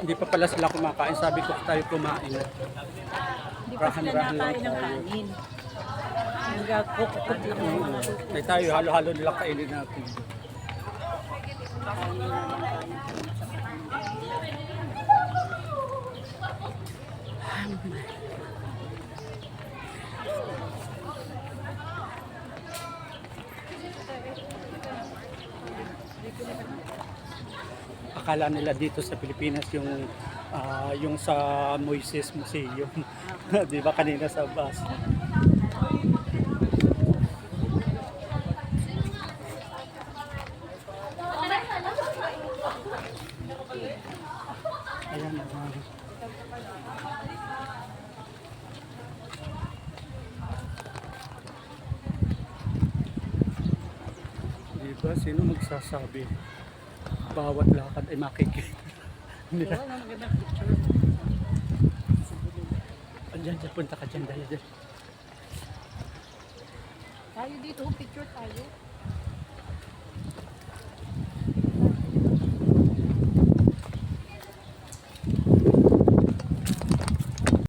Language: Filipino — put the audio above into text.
Hindi pa pala sila kumakain. Sabi ko tayo kumain. Hindi pa sila Rahan-rahan lang nakain ng tayo. kanin. Nagkukukot lang ng mga Ay tayo, halo-halo nila kainin natin. Akala nila dito sa Pilipinas yung sa Moises Museum. 'Di ba kanina sa bus? Ayan na. Diba? Sino magsasabi? Bawat lakad ay makikita. Diba? Magandang picture. Diyan, punta ka dyan, dahil dyan. Tayo dito, picture tayo.